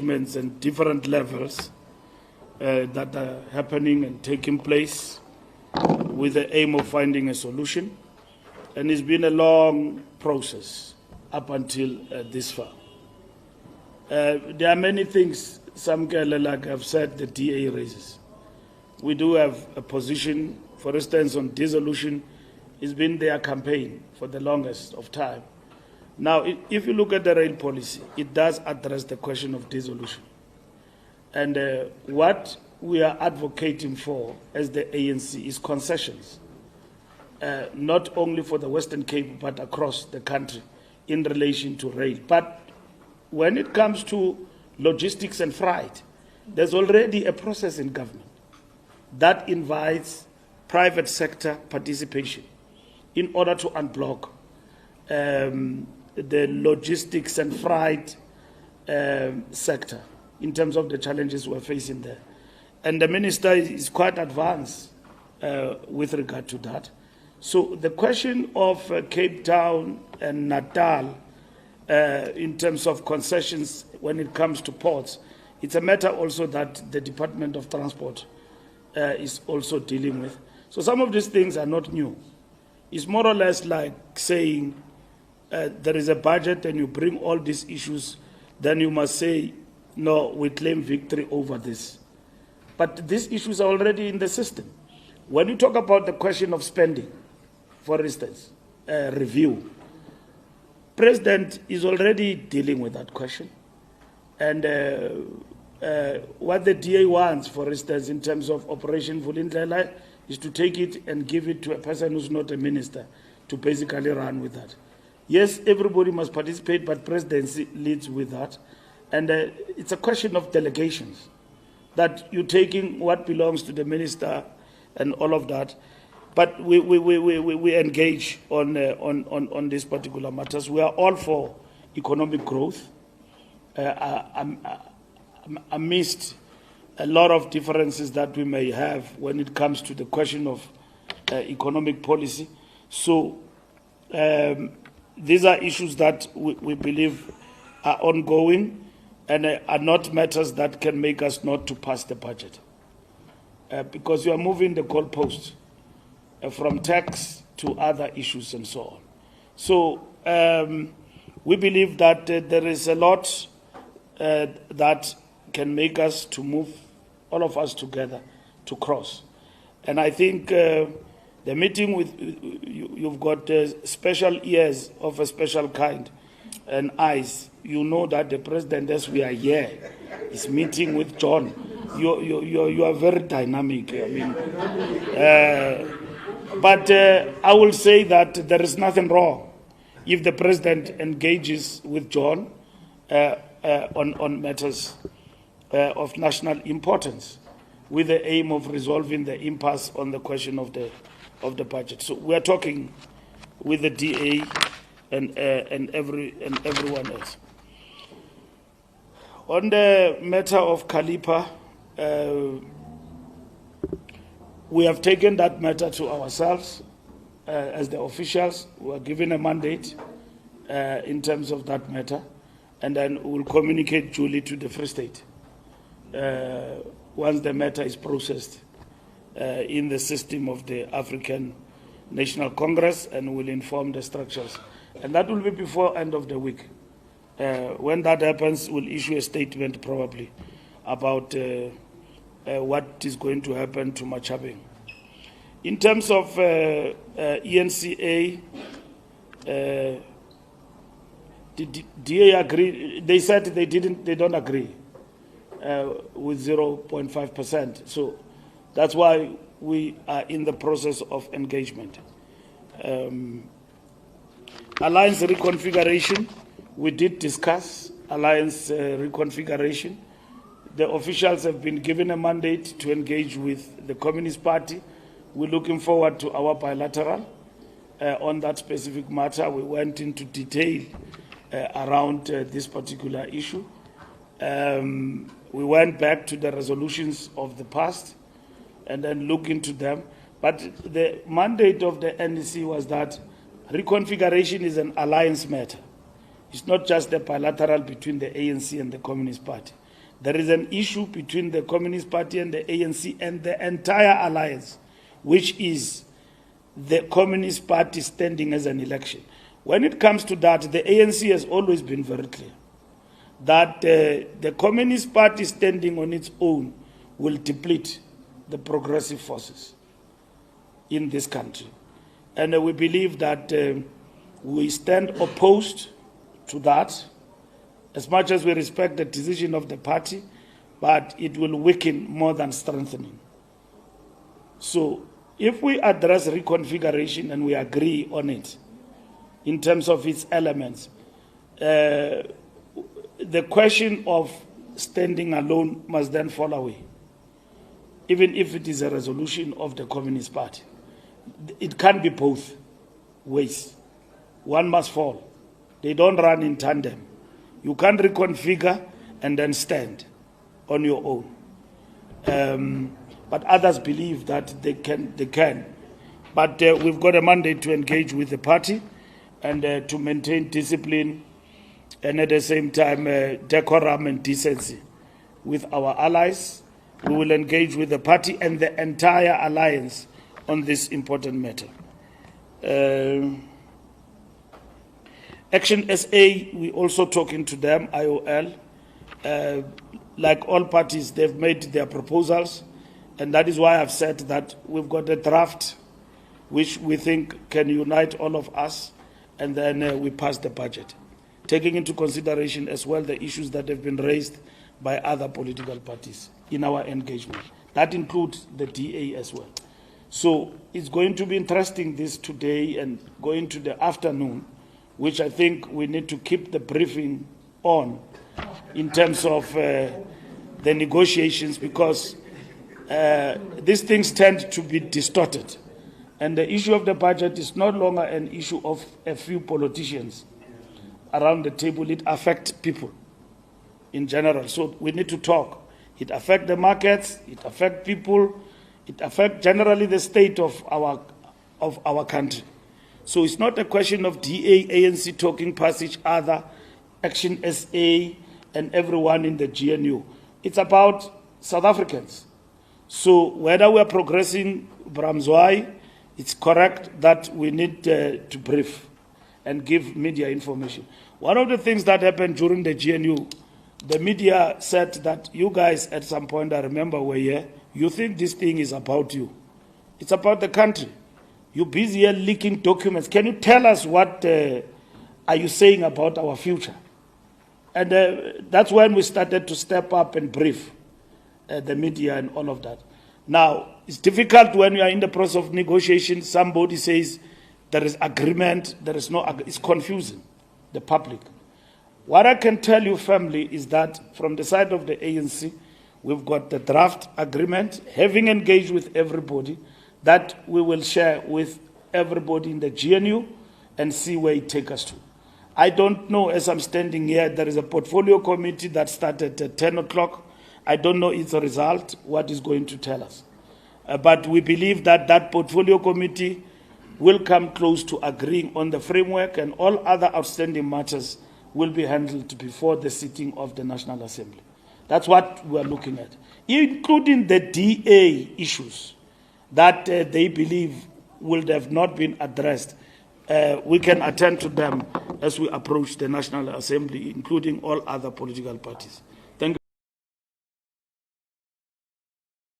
and different levels that are happening and taking place with the aim of finding a solution. And it's been a long process up until this far. There are many things, like I've said, the DA raises. We do have a position, for instance, on dissolution. It's been their campaign for the longest of time. Now, if you look at the rail policy, it does address the question of dissolution. And what we are advocating for as the ANC is concessions, not only for the Western Cape, but across the country in relation to rail. But when it comes to logistics and freight, there's already a process in government that invites private sector participation in order to unblock the logistics and freight sector in terms of the challenges we're facing there. And the minister is quite advanced with regard to that. So the question of Cape Town and Natal in terms of concessions when it comes to ports, it's a matter also that the Department of Transport is also dealing with. So some of these things are not new. It's more or less like saying there is a budget and you bring all these issues, then you must say, no, we claim victory over this. But these issues are already in the system. When you talk about the question of spending, for instance, review, President is already dealing with that question. And what the DA wants, for instance, in terms of Operation Vulindlela, is to take it and give it to a person who's not a minister to basically run with that. Yes, everybody must participate, but presidency leads with that. And it's a question of delegations, that you're taking what belongs to the minister and all of that. But we engage on these particular matters. We are all for economic growth amidst a lot of differences that we may have when it comes to the question of economic policy. So these are issues that we believe are ongoing and are not matters that can make us not to pass the budget. Because we are moving the goalposts from tax to other issues and so on. So we believe that there is a lot that can make us to move all of us together to cross. And I think the meeting with, you've got special ears of a special kind and eyes. You know that the president, as we are here, is meeting with John. You are very dynamic. I mean, but I will say that there is nothing wrong if the president engages with John on matters of national importance with the aim of resolving the impasse on the question of the budget. So we are talking with the DA and everyone else. On the matter of Kalipa, we have taken that matter to ourselves as the officials. We are given a mandate in terms of that matter, and then we will communicate duly to the Free State once the matter is processed in the system of the African National Congress, and will inform the structures. And that will be before end of the week. When that happens, we'll issue a statement probably about what is going to happen to Machabeng. In terms of ENCA, the DA agreed. They said they don't agree with 0.5%. So that's why we are in the process of engagement. Alliance reconfiguration, we did discuss alliance reconfiguration. The officials have been given a mandate to engage with the Communist Party. We're looking forward to our bilateral on that specific matter. We went into detail around this particular issue. We went back to the resolutions of the past and then looked into them. But the mandate of the NEC was that reconfiguration is an alliance matter. It's not just the bilateral between the ANC and the Communist Party. There is an issue between the Communist Party and the ANC and the entire alliance, which is the Communist Party standing as an election. When it comes to that, the ANC has always been very clear that the Communist Party standing on its own will deplete the progressive forces in this country. And we believe that we stand opposed to that, as much as we respect the decision of the party, but it will weaken more than strengthening. So if we address reconfiguration and we agree on it in terms of its elements, the question of standing alone must then fall away, even if it is a resolution of the Communist Party. It can't be both ways. One must fall. They don't run in tandem. You can't reconfigure and then stand on your own. But others believe that they can. But we've got a mandate to engage with the party and to maintain discipline and at the same time decorum and decency with our allies. We will engage with the party and the entire alliance on this important matter. Action SA, we're also talking to them, IOL. Like all parties, they've made their proposals, and that is why I've said that we've got a draft which we think can unite all of us, and then we pass the budget, taking into consideration as well the issues that have been raised by other political parties in our engagement. That includes the DA as well. So it's going to be interesting this today and going to the afternoon, which I think we need to keep the briefing on in terms of the negotiations, because these things tend to be distorted. And the issue of the budget is no longer an issue of a few politicians around the table. It affects people in general. So we need to talk. It affects the markets, it affects people, it affects generally the state of our country. So it's not a question of DA, ANC talking past each other, Action SA, and everyone in the GNU. It's about South Africans. So whether we're progressing Bramzwai, it's correct that we need to brief and give media information. One of the things that happened during the GNU, the media said that you guys at some point, I remember, were here, you think this thing is about you. It's about the country. You're busy here leaking documents. Can you tell us what are you saying about our future? And that's when we started to step up and brief the media and all of that. Now, it's difficult when you are in the process of negotiation. Somebody says there is agreement, there is no, it's confusing the public. What I can tell you, family, is that from the side of the ANC, we've got the draft agreement, having engaged with everybody, that we will share with everybody in the GNU and see where it takes us to. I don't know, as I'm standing here, there is a portfolio committee that started at 10 o'clock. I don't know its result, what is going to tell us. But we believe that that portfolio committee will come close to agreeing on the framework, and all other outstanding matters will be handled before the sitting of the National Assembly. That's what we are looking at, including the DA issues that they believe would have not been addressed. We can attend to them as we approach the National Assembly, including all other political parties.